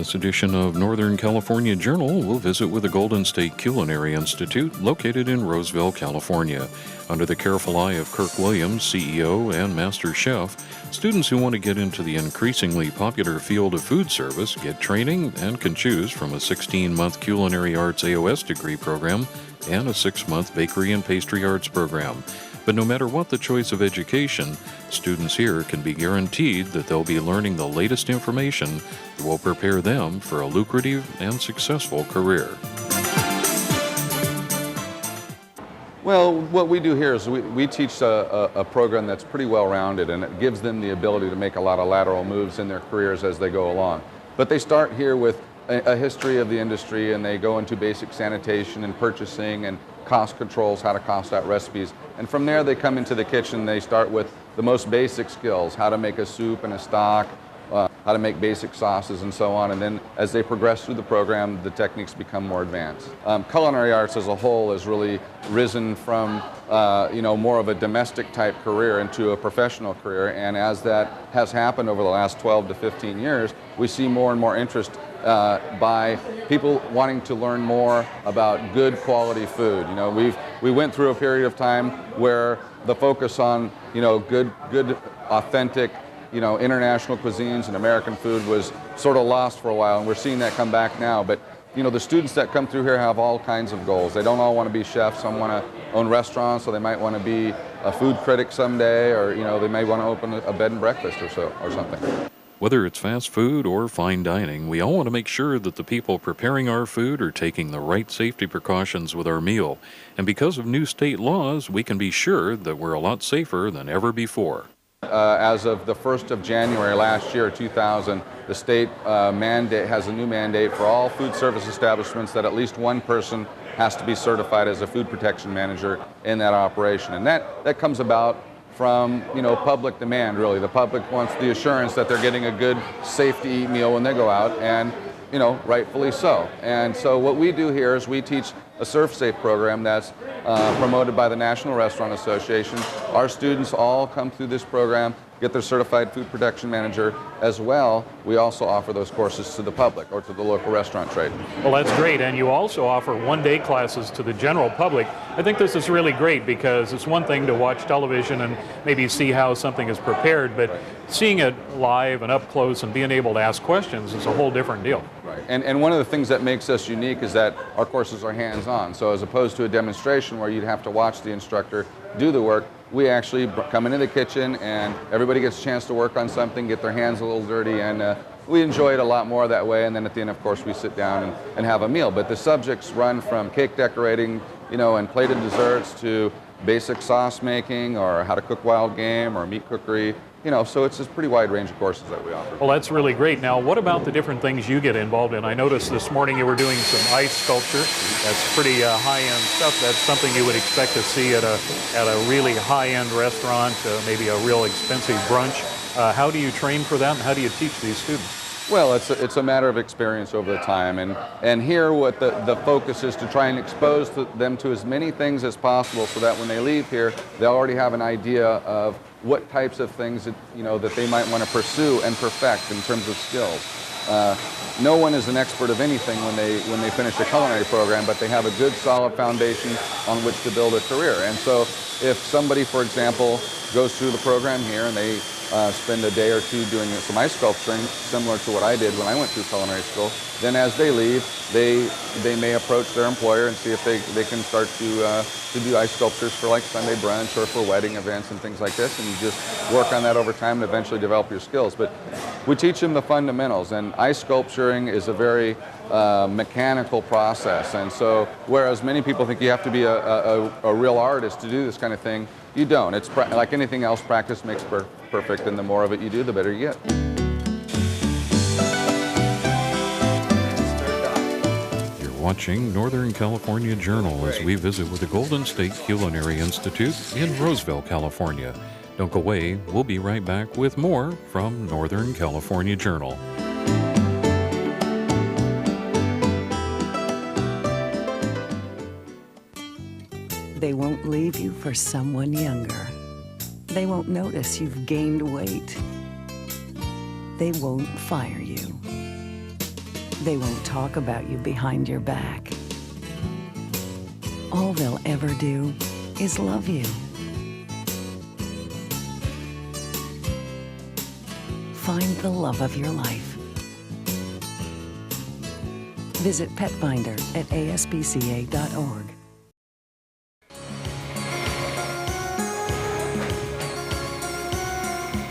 this edition of Northern California Journal, we'll visit with the Golden State Culinary Institute located in Roseville, California. Under the careful eye of Kirk Williams, CEO and Master Chef, students who want to get into the increasingly popular field of food service get training and can choose from a 16-month Culinary Arts AOS degree program and a 6-month Bakery and Pastry Arts program. But no matter what the choice of education, students here can be guaranteed that they'll be learning the latest information that will prepare them for a lucrative and successful career. Well, what we do here is we teach a program that's pretty well-rounded, and it gives them the ability to make a lot of lateral moves in their careers as they go along. But they start here with a history of the industry, and they go into basic sanitation and purchasing and cost controls, how to cost out recipes. And from there they come into the kitchen. They start with the most basic skills, how to make a soup and a stock, how to make basic sauces and so on. And then as they progress through the program, the techniques become more advanced. Culinary arts as a whole has really risen from more of a domestic type career into a professional career. And as that has happened over the last 12 to 15 years, we see more and more interest by people wanting to learn more about good quality food. We went through a period of time where the focus on good authentic international cuisines and American food was sort of lost for a while, and we're seeing that come back now. But the students that come through here have all kinds of goals. They don't all want to be chefs. Some want to own restaurants, so they might want to be a food critic someday, or they may want to open a bed and breakfast or something. Whether it's fast food or fine dining, we all want to make sure that the people preparing our food are taking the right safety precautions with our meal. And because of new state laws, we can be sure that we're a lot safer than ever before. As of the 1st of January last year, 2000, the state has a new mandate for all food service establishments that at least one person has to be certified as a food protection manager in that operation. And that comes about from public demand, really. The public wants the assurance that they're getting a good, safe to eat meal when they go out, and rightfully so. And so what we do here is we teach a Serve Safe program that's promoted by the National Restaurant Association. Our students all come through this program, get their certified food protection manager. As well, we also offer those courses to the public or to the local restaurant trade. Well, that's great. And you also offer one-day classes to the general public. I think this is really great because it's one thing to watch television and maybe see how something is prepared, but seeing it live and up close and being able to ask questions is a whole different deal. Right. And one of the things that makes us unique is that our courses are hands-on. So as opposed to a demonstration where you'd have to watch the instructor do the work, we actually come into the kitchen and everybody gets a chance to work on something, get their hands a little dirty, and we enjoy it a lot more that way. And then at the end, of course, we sit down and have a meal. But the subjects run from cake decorating, and plated desserts to basic sauce making or how to cook wild game or meat cookery. So it's a pretty wide range of courses that we offer. Well, that's really great. Now, what about the different things you get involved in? I noticed this morning you were doing some ice sculpture. That's pretty high-end stuff. That's something you would expect to see at a really high-end restaurant, maybe a real expensive brunch. How do you train for that, and how do you teach these students? Well, it's a matter of experience over the time, and here what the focus is to try and expose them to as many things as possible so that when they leave here, they already have an idea of what types of things that they might want to pursue and perfect in terms of skills. No one is an expert of anything when they finish a culinary program, but they have a good solid foundation on which to build a career. And so if somebody, for example, goes through the program here and they spend a day or two doing some ice sculpturing, similar to what I did when I went through culinary school, then as they leave, they may approach their employer and see if they can start to do ice sculptures for like Sunday brunch or for wedding events and things like this, and you just work on that over time and eventually develop your skills. But we teach them the fundamentals, and ice sculpturing is a very mechanical process, and so whereas many people think you have to be a real artist to do this kind of thing, you don't. It's like anything else, practice makes perfect, and the more of it you do, the better you get. Watching Northern California Journal as we visit with the Golden State Culinary Institute in Roseville, California. Don't go away, we'll be right back with more from Northern California Journal. They won't leave you for someone younger. They won't notice you've gained weight. They won't fire you. They won't talk about you behind your back. All they'll ever do is love you. Find the love of your life. Visit Pet Finder at aspca.org.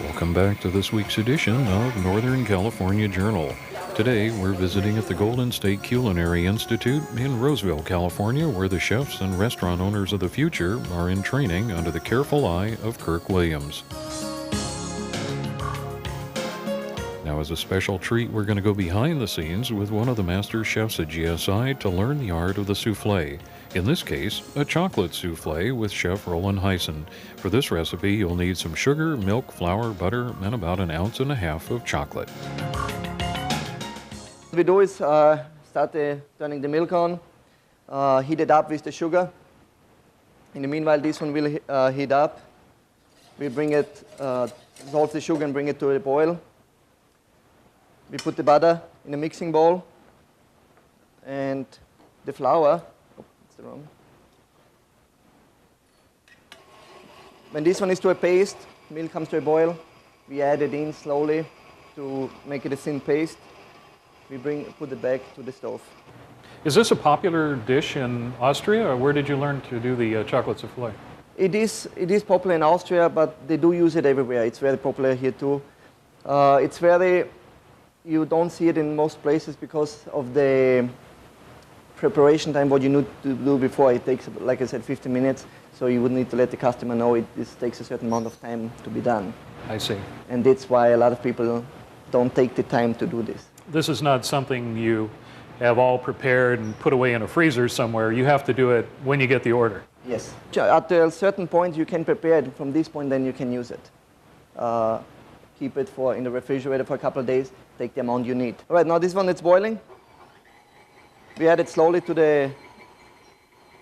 Welcome back to this week's edition of Northern California Journal. Today, we're visiting at the Golden State Culinary Institute in Roseville, California, where the chefs and restaurant owners of the future are in training under the careful eye of Kirk Williams. Now, as a special treat, we're going to go behind the scenes with one of the master chefs at GSI to learn the art of the souffle. In this case, a chocolate souffle with Chef Roland Hyson. For this recipe, you'll need some sugar, milk, flour, butter, and about 1.5 ounces of chocolate. What we do is start turning the milk on, heat it up with the sugar. In the meanwhile, this one will heat up. We bring it, dissolve the sugar and bring it to a boil. We put the butter in a mixing bowl and the flour. Oh, that's the wrong. When this one is to a paste, milk comes to a boil. We add it in slowly to make it a thin paste. We put it back to the stove. Is this a popular dish in Austria, or where did you learn to do the chocolate souffle? It is popular in Austria, but they do use it everywhere. It's very popular here too. You don't see it in most places because of the preparation time, what you need to do before. It takes, like I said, 15 minutes, so you would need to let the customer know this takes a certain amount of time to be done. I see. And that's why a lot of people don't take the time to do this. This is not something you have all prepared and put away in a freezer somewhere. You have to do it when you get the order. Yes. At a certain point, you can prepare it. From this point, then you can use it. Keep it in the refrigerator for a couple of days. Take the amount you need. All right, now this one is boiling. We add it slowly to the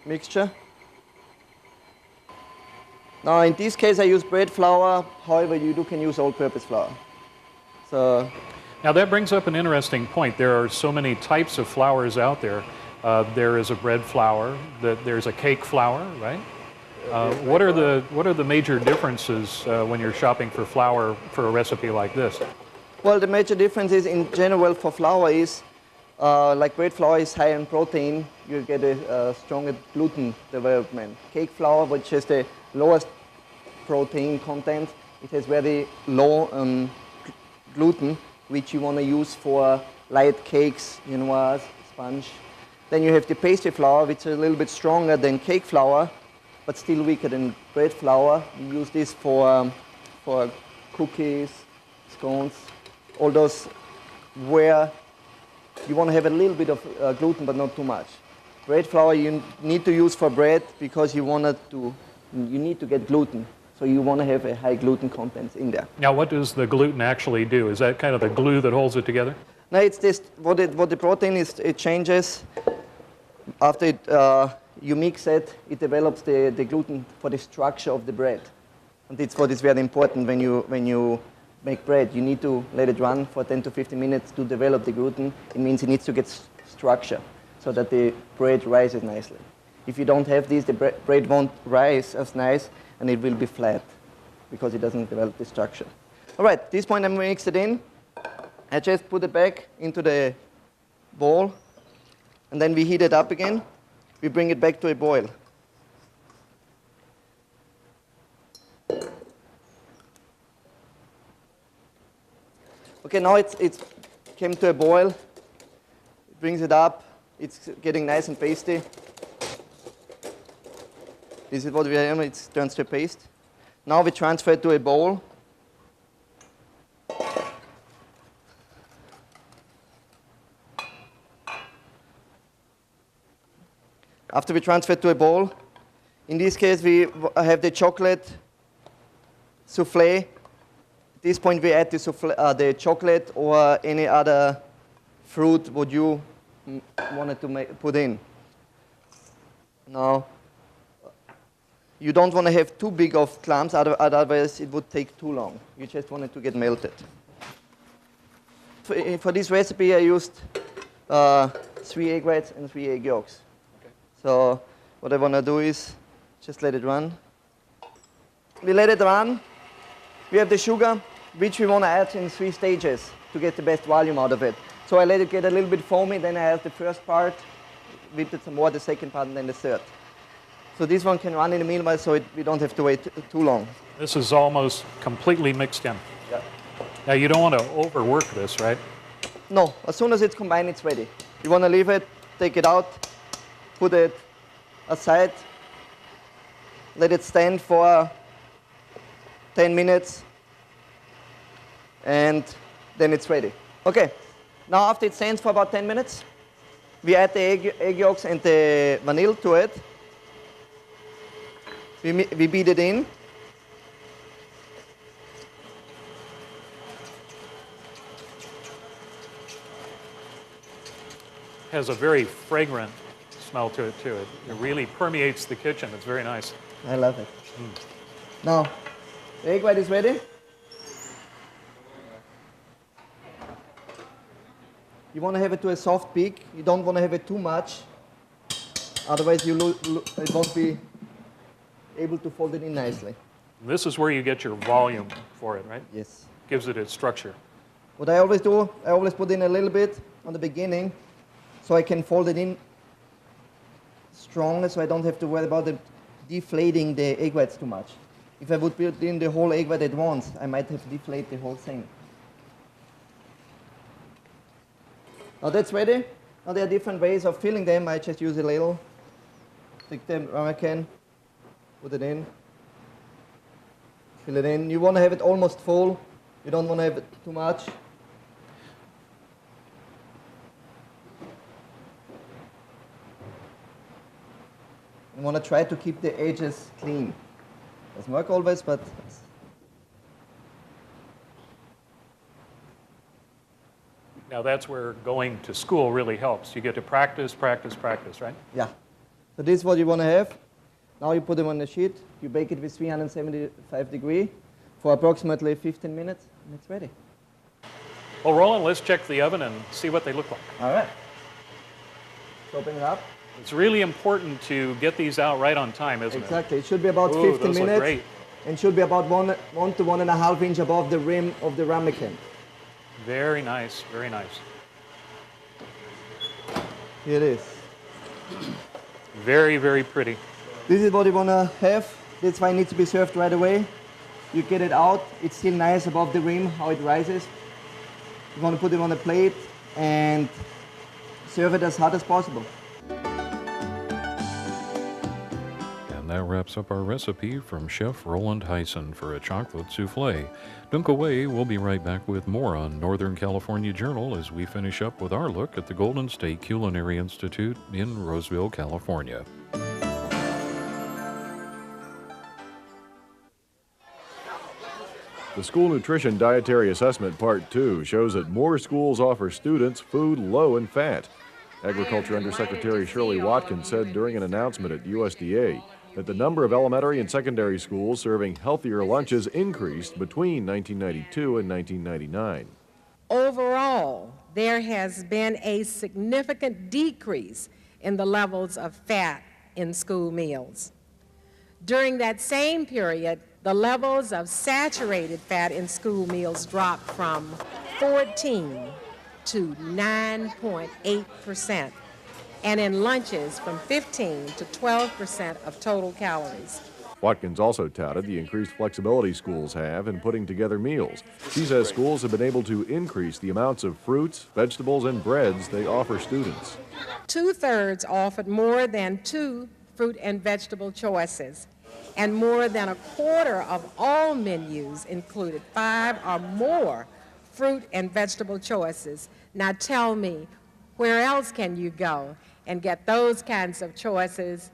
mixture. Now in this case I use bread flour, however you can use all-purpose flour. So now that brings up an interesting point. There are so many types of flours out there. There is a bread flour, there's a cake flour, right? What are the major differences when you're shopping for flour for a recipe like this? Well, the major difference is in general for flour is, like bread flour is high in protein, you get a stronger gluten development. Cake flour, which has the lowest protein content, it has very low gluten, which you want to use for light cakes, sponge. Then you have the pastry flour, which is a little bit stronger than cake flour, but still weaker than bread flour. We use this for cookies, scones, all those where you want to have a little bit of gluten, but not too much. Bread flour you need to use for bread because you need to get gluten. So you want to have a high gluten content in there. Now, what does the gluten actually do? Is that kind of the glue that holds it together? No, it's this. What the protein is, it changes after you mix it. It develops the gluten for the structure of the bread, and it's what is very important when you make bread. You need to let it run for 10 to 15 minutes to develop the gluten. It means it needs to get structure so that the bread rises nicely. If you don't have this, the bread won't rise as nice, and it will be flat because it doesn't develop the structure. All right, at this point I'm mixed it in. I just put it back into the bowl, and then we heat it up again. We bring it back to a boil. Okay, now it's came to a boil. It brings it up. It's getting nice and pasty. This is what we have. It turns to a paste. Now we transfer it to a bowl. After we transfer it to a bowl, in this case we have the chocolate souffle. At this point we add the chocolate or any other fruit what you wanted to put in. Now, you don't want to have too big of clumps, otherwise it would take too long. You just want it to get melted. For this recipe I used 3 egg whites and 3 egg yolks. Okay. So what I want to do is just let it run. We let it run. We have the sugar, which we want to add in 3 stages to get the best volume out of it. So I let it get a little bit foamy, then I add the first part, whip it some more, the second part, and then the third. So this one can run in the meanwhile, so we don't have to wait too long. This is almost completely mixed in. Yeah. Now you don't want to overwork this, right? No, as soon as it's combined, it's ready. You want to leave it, take it out, put it aside, let it stand for 10 minutes, and then it's ready. Okay, now after it stands for about 10 minutes, we add the egg yolks and the vanilla to it. We beat it in. Has a very fragrant smell to it too. It really permeates the kitchen. It's very nice. I love it. Now, the egg white is ready. You want to have it to a soft peak. You don't want to have it too much. Otherwise, it won't be able to fold it in nicely. This is where you get your volume for it, right? Yes. Gives it its structure. What I always do, I always put in a little bit on the beginning so I can fold it in strongly so I don't have to worry about it deflating the egg whites too much. If I would put in the whole egg white at once, I might have to deflate the whole thing. Now that's ready. Now there are different ways of filling them. I just use a ladle. Take the ramekin, put it in, fill it in. You want to have it almost full. You don't want to have it too much. You want to try to keep the edges clean. Doesn't work always, but Now that's where going to school really helps. You get to practice, practice, practice, right? yeah. So this is what you want to have. Now you put them on the sheet. You bake it with 375 degrees for approximately 15 minutes, and it's ready. Well, Roland, let's check the oven and see what they look like. All right. Open it up. It's really important to get these out right on time, isn't it? Exactly. It should be about Ooh, 15 those look minutes. great. And should be about 1 to 1.5 inch above the rim of the ramekin. Very nice, very nice. Here it is. Very, very pretty. This is what you want to have. That's why it needs to be served right away. You get it out. It's still nice above the rim, how it rises. You want to put it on a plate and serve it as hot as possible. And that wraps up our recipe from Chef Roland Hyson for a chocolate souffle. Don't go away, we'll be right back with more on Northern California Journal as we finish up with our look at the Golden State Culinary Institute in Roseville, California. The School Nutrition Dietary Assessment Part 2 shows that more schools offer students food low in fat. Agriculture Undersecretary Shirley Watkins said during an announcement at USDA that the number of elementary and secondary schools serving healthier lunches increased between 1992 and 1999. Overall, there has been a significant decrease in the levels of fat in school meals. During that same period, the levels of saturated fat in school meals dropped from 14 to 9.8%, and in lunches from 15 to 12% of total calories. Watkins also touted the increased flexibility schools have in putting together meals. She says schools have been able to increase the amounts of fruits, vegetables, and breads they offer students. 2/3 offered more than 2 fruit and vegetable choices, and more than 1/4 of all menus included 5 or more fruit and vegetable choices. Now tell me, where else can you go and get those kinds of choices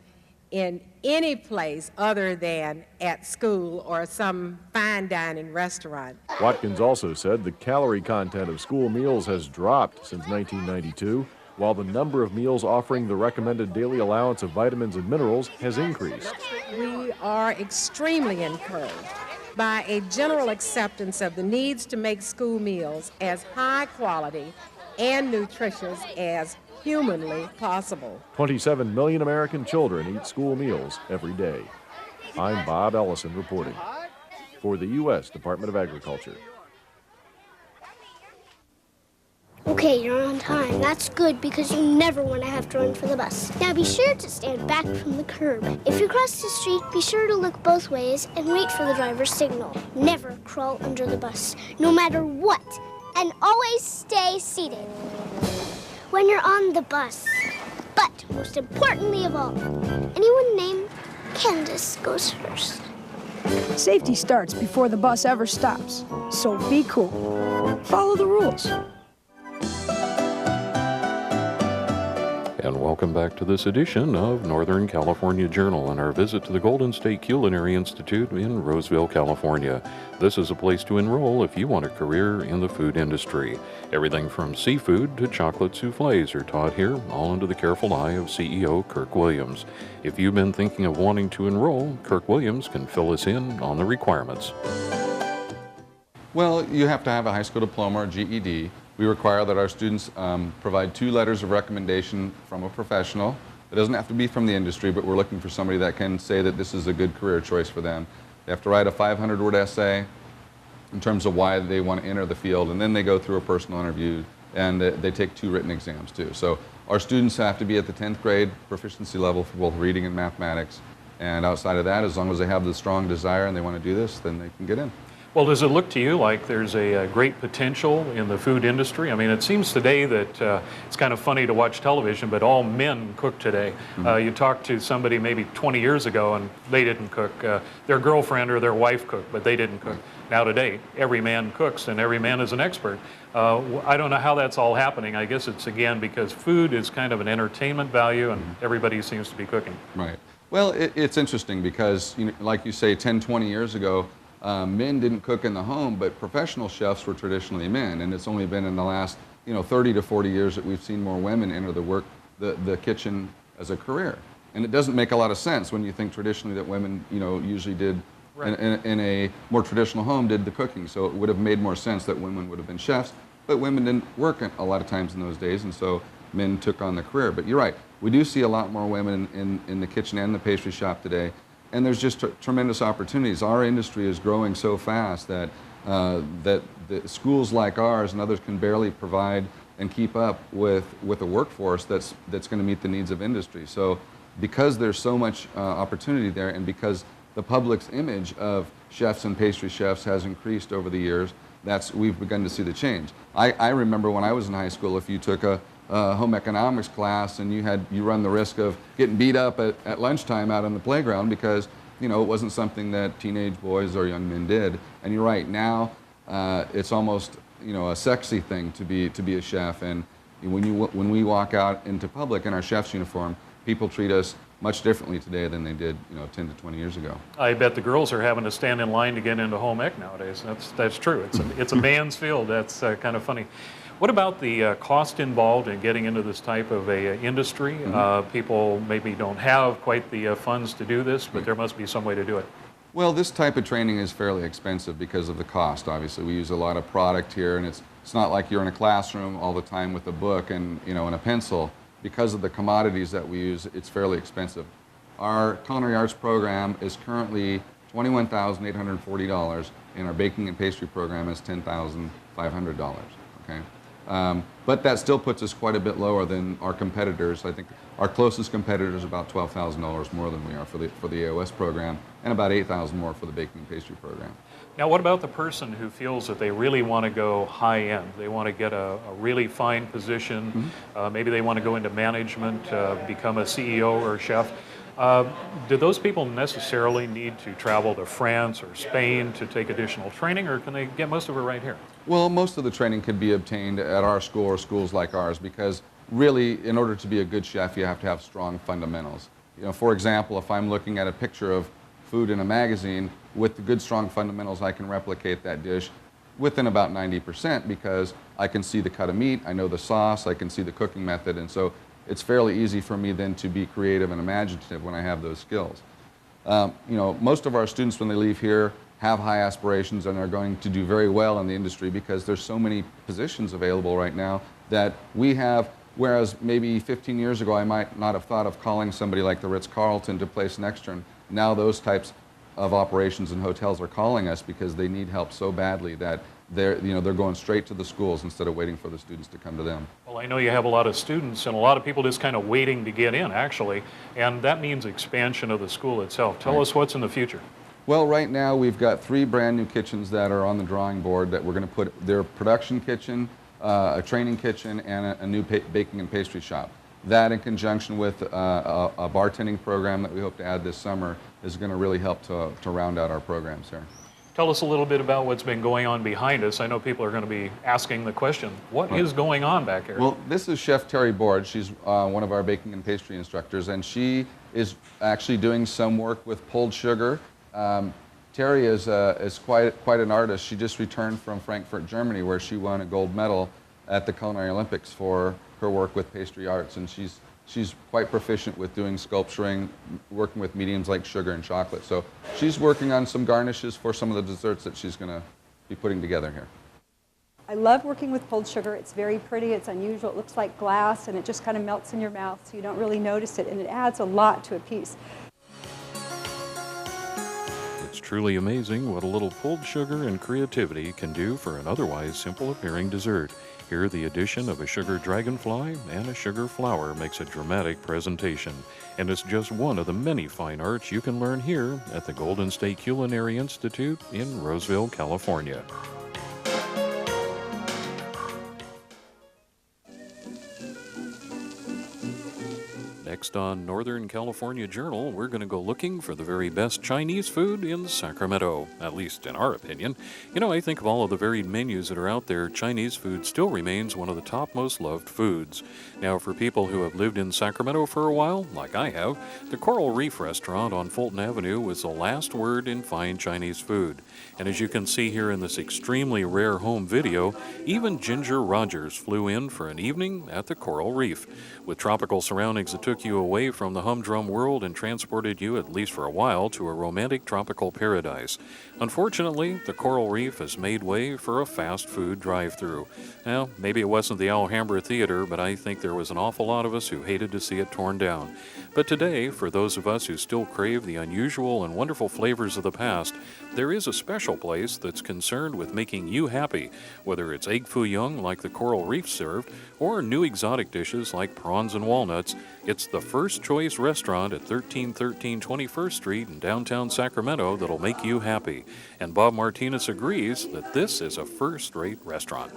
in any place other than at school or some fine dining restaurant? Watkins also said the calorie content of school meals has dropped since 1992, while the number of meals offering the recommended daily allowance of vitamins and minerals has increased. We are extremely encouraged by a general acceptance of the needs to make school meals as high quality and nutritious as humanly possible. 27 million American children eat school meals every day. I'm Bob Ellison reporting for the U.S. Department of Agriculture. Okay, you're on time. That's good because you never want to have to run for the bus. Now be sure to stand back from the curb. If you cross the street, be sure to look both ways and wait for the driver's signal. Never crawl under the bus, no matter what. And always stay seated when you're on the bus. But most importantly of all, anyone named Candace goes first. Safety starts before the bus ever stops, so be cool. Follow the rules. And welcome back to this edition of Northern California Journal and our visit to the Golden State Culinary Institute in Roseville, California. This is a place to enroll if you want a career in the food industry. Everything from seafood to chocolate soufflés are taught here, all under the careful eye of CEO Kirk Williams. If you've been thinking of wanting to enroll, Kirk Williams can fill us in on the requirements. Well, you have to have a high school diploma or GED. We require that our students provide 2 letters of recommendation from a professional. It doesn't have to be from the industry, but we're looking for somebody that can say that this is a good career choice for them. They have to write a 500-word essay in terms of why they want to enter the field, and then they go through a personal interview, and they take 2 written exams too. So our students have to be at the 10th grade proficiency level for both reading and mathematics, and outside of that, as long as they have the strong desire and they want to do this, then they can get in. Well, does it look to you like there's a great potential in the food industry? I mean, it seems today that it's kind of funny to watch television, but all men cook today. You talk to somebody maybe 20 years ago and they didn't cook. Their girlfriend or their wife cooked, but they didn't cook. Now today, every man cooks and every man is an expert. I don't know how that's all happening. I guess it's, again, because food is kind of an entertainment value and everybody seems to be cooking. Right. Well, it's interesting because, like you say, 10, 20 years ago, men didn't cook in the home, but professional chefs were traditionally men, and it's only been in the last 30 to 40 years that we've seen more women enter the kitchen as a career. And it doesn't make a lot of sense when you think traditionally that women usually did in a more traditional home did the cooking. So it would have made more sense that women would have been chefs, but women didn't work a lot of times in those days, and so men took on the career. But you're right, we do see a lot more women in the kitchen and the pastry shop today. And there's just tremendous opportunities. Our industry is growing so fast that the schools like ours and others can barely provide and keep up with a workforce that's going to meet the needs of industry. So because there's so much opportunity there, and because the public's image of chefs and pastry chefs has increased over the years, we've begun to see the change. I remember when I was in high school, if you took a home economics class and you run the risk of getting beat up at lunchtime out on the playground because it wasn't something that teenage boys or young men did. And you're right, now it's almost a sexy thing to be a chef. And when we walk out into public in our chef's uniform, people treat us much differently today than they did 10 to 20 years ago. I bet the girls are having to stand in line to get into home ec nowadays. That's true. It's a man's field. That's kind of funny. What about the cost involved in getting into this type of a industry? People maybe don't have quite the funds to do this, but there must be some way to do it. Well, this type of training is fairly expensive because of the cost. Obviously, we use a lot of product here, and it's not like you're in a classroom all the time with a book and and a pencil. Because of the commodities that we use, it's fairly expensive. Our culinary arts program is currently $21,840, and our baking and pastry program is $10,500. Okay. But that still puts us quite a bit lower than our competitors. I think our closest competitor is about $12,000 more than we are for the AOS program, and about $8,000 more for the baking and pastry program. Now, what about the person who feels that they really want to go high end? They want to get a really fine position. Maybe they want to go into management, become a CEO or a chef. Do those people necessarily need to travel to France or Spain to take additional training, or can they get most of it right here? Well, most of the training could be obtained at our school or schools like ours, because really, in order to be a good chef, you have to have strong fundamentals. For example, if I'm looking at a picture of food in a magazine, with the good, strong fundamentals, I can replicate that dish within about 90%, because I can see the cut of meat, I know the sauce, I can see the cooking method, and so it's fairly easy for me then to be creative and imaginative when I have those skills. Most of our students, when they leave here, have high aspirations and are going to do very well in the industry because there's so many positions available right now that we have, whereas maybe 15 years ago I might not have thought of calling somebody like the Ritz-Carlton to place an extern. Now those types of operations and hotels are calling us because they need help so badly that they're going straight to the schools instead of waiting for the students to come to them. Well, I know you have a lot of students and a lot of people just kind of waiting to get in, actually, and that means expansion of the school itself. Tell us what's in the future. Well, right now we've got 3 brand new kitchens that are on the drawing board that we're going to put. Their production kitchen, a training kitchen, and a new baking and pastry shop. That, in conjunction with a bartending program that we hope to add this summer, is going to really help to round out our programs here. Tell us a little bit about what's been going on behind us. I know people are going to be asking the question, what is going on back here? Well, this is Chef Terry Board. She's one of our baking and pastry instructors, and she is actually doing some work with pulled sugar. Terry is quite an artist. She just returned from Frankfurt, Germany, where she won a gold medal at the Culinary Olympics for her work with pastry arts, and she's quite proficient with doing sculpturing, working with mediums like sugar and chocolate. So she's working on some garnishes for some of the desserts that she's going to be putting together here. I love working with pulled sugar. It's very pretty, it's unusual, it looks like glass, and it just kind of melts in your mouth so you don't really notice it, and it adds a lot to a piece. It's truly amazing what a little pulled sugar and creativity can do for an otherwise simple appearing dessert. Here, the addition of a sugar dragonfly and a sugar flower makes a dramatic presentation. And it's just one of the many fine arts you can learn here at the Golden State Culinary Institute in Roseville, California. Next on Northern California Journal, we're going to go looking for the very best Chinese food in Sacramento, at least in our opinion. You know, I think of all of the varied menus that are out there, Chinese food still remains one of the top most loved foods. Now, for people who have lived in Sacramento for a while, like I have, the Coral Reef restaurant on Fulton Avenue was the last word in fine Chinese food. And as you can see here in this extremely rare home video, even Ginger Rogers flew in for an evening at the Coral Reef. With tropical surroundings that took you away from the humdrum world and transported you, at least for a while, to a romantic tropical paradise. Unfortunately, the Coral Reef has made way for a fast food drive-thru. Well, maybe it wasn't the Alhambra Theater, but I think there was an awful lot of us who hated to see it torn down. But today, for those of us who still crave the unusual and wonderful flavors of the past, there is a special place that's concerned with making you happy, whether it's egg foo young like the Coral Reef served, or new exotic dishes like prawns and walnuts. It's the First Choice restaurant at 1313 21st Street in downtown Sacramento that'll make you happy. And Bob Martinez agrees that this is a first-rate restaurant.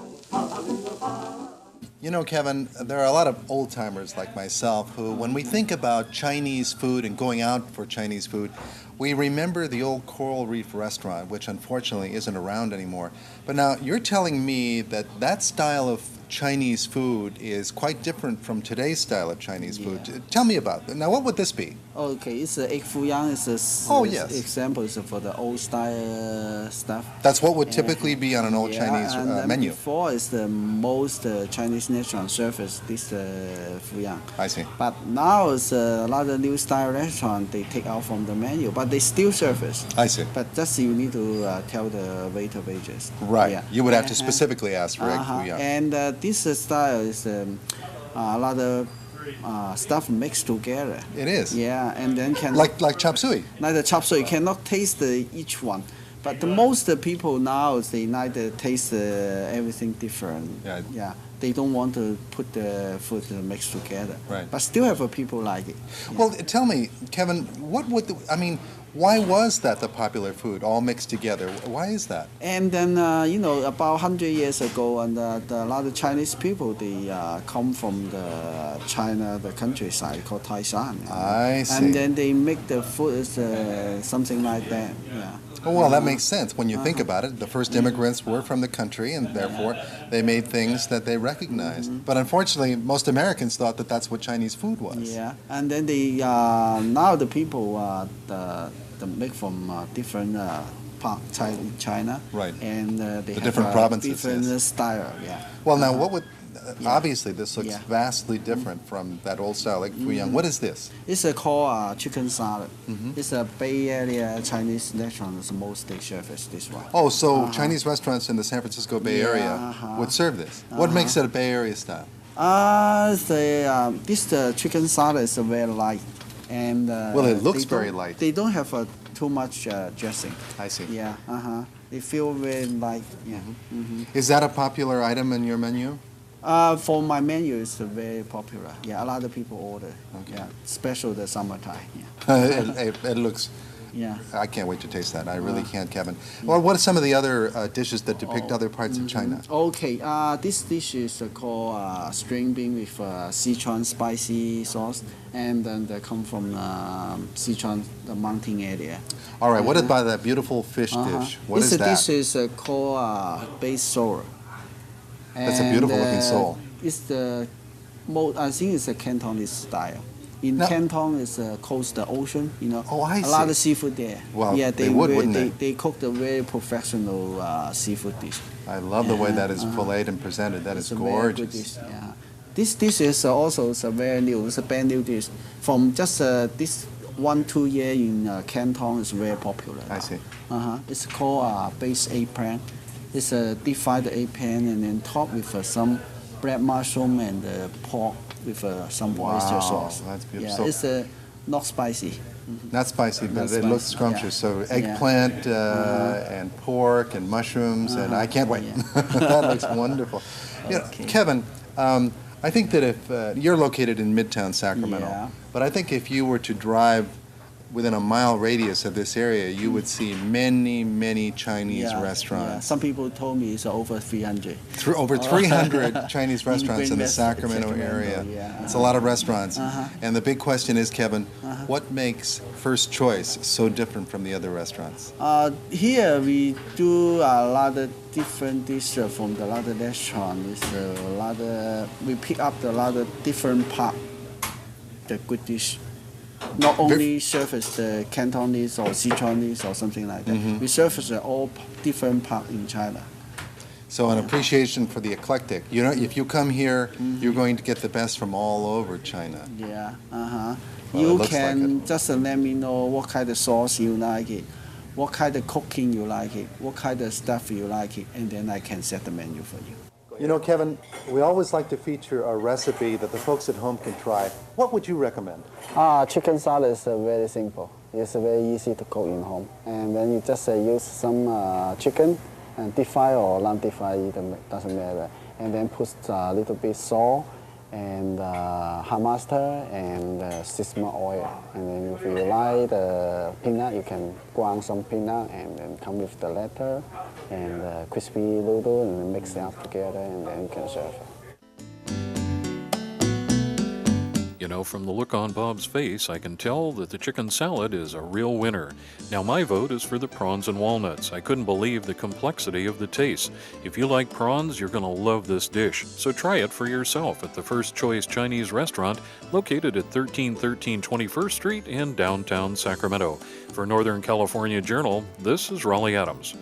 You know, Kevin, there are a lot of old-timers like myself who, when we think about Chinese food and going out for Chinese food, we remember the old Coral Reef restaurant, which unfortunately isn't around anymore. But now you're telling me that that style of Chinese food is quite different from today's style of Chinese food. Tell me about that. Now, what would this be? Okay, it's egg foo young. It's a example for the old style stuff. That's what would typically be on an old Chinese menu. Before is the most Chinese restaurant service this foo young. I see. But now it's a lot of new style restaurant they take out from the menu, but they still service. I see. But just you need to tell the waiter wages. Right. Yeah. You would have to specifically ask for egg foo young. And this style is a lot of stuff mixed together. It is. Yeah, and then like chop suey. Like the chop suey, you cannot taste each one. But the most people now they like to taste everything different. Yeah. They don't want to put the food mixed together. Right. But still have people like it. Yeah. Well, tell me, Kevin, why was that the popular food, all mixed together? Why is that? And then, about 100 years ago, and a lot of Chinese people, they come from the China, the countryside called Taishan. I see. And then they make the food something like that, yeah. Oh, well, that makes sense when you think about it. The first immigrants were from the country, and therefore they made things that they recognized. But unfortunately, most Americans thought that that's what Chinese food was. Yeah, and then they now the people the make from different China. Right. And they the have different provinces, different style. Yeah. Well, now what would obviously this looks vastly different from that old style, like Fuyang. What is this? It's called chicken salad. It's a Bay Area Chinese restaurant that's mostly serves this one. Oh, so Chinese restaurants in the San Francisco Bay Area would serve this. What makes it a Bay Area style? This chicken salad is very light, and well, it looks very light. They don't have too much dressing. I see. Yeah. They feel very light. Yeah. Is that a popular item in your menu? For my menu, it's very popular. Yeah, a lot of people order. Okay. Yeah, especially the summertime. Yeah. It looks. Yeah. I can't wait to taste that. I really can't, Kevin. Well, what are some of the other dishes that depict other parts of China? Okay, this dish is called string bean with Sichuan spicy sauce, and then they come from Sichuan, the mountain area. All right, what about that beautiful fish dish? What is that? This dish is called base sole. That's a beautiful looking sole. It's the I think it's a Cantonese style. In Canton, it's coast the ocean, you know. Oh, I see. A lot of seafood there. Well, yeah, they would, wouldn't they? They cook a very professional seafood dish. I love the way that is filleted and presented. That is gorgeous. Very good dish, yeah. This dish is also very new. It's a brand new dish. From just this 1-2 year in Canton, is very popular. I see. It's called base eggplant. It's a deep fried eggplant and then topped with some black mushroom and pork with some oyster sauce. That's beautiful. Yeah, it's not spicy. Not spicy, but Not it looks spicy, scrumptious. So eggplant and pork and mushrooms, and I can't wait. That looks wonderful. You know, Kevin, I think that if you're located in Midtown Sacramento, but I think if you were to drive within a mile radius of this area, you would see many, many Chinese restaurants. Yeah. Some people told me it's over 300. Over 300 Chinese restaurants in the Sacramento area. Yeah. It's a lot of restaurants. And the big question is, Kevin, what makes First Choice so different from the other restaurants? Here we do a lot of different dishes from the other restaurant. It's a lot of, we pick up a lot of different part, the good dish. Not only surface the Cantonese or Sichuanese or something like that. We surface all different parts in China. So an appreciation for the eclectic. You know, if you come here, you're going to get the best from all over China. Yeah. Well, you can just let me know what kind of sauce you like it, what kind of cooking you like it, what kind of stuff you like it, and then I can set the menu for you. You know, Kevin, we always like to feature a recipe that the folks at home can try. What would you recommend? Chicken salad is very simple. It's very easy to cook in home. And then you just use some chicken, and deep fry or non-deep fry, it doesn't matter. And then put a little bit salt and hot mustard and sesame oil. And then if you like the peanut, you can ground some peanut and then come with the letter and crispy noodle and then mix it up together and then you can serve it. You know, from the look on Bob's face, I can tell that the chicken salad is a real winner. Now, my vote is for the prawns and walnuts. I couldn't believe the complexity of the taste. If you like prawns, you're going to love this dish. So try it for yourself at the First Choice Chinese restaurant located at 1313 21st Street in downtown Sacramento. For Northern California Journal, this is Raleigh Adams.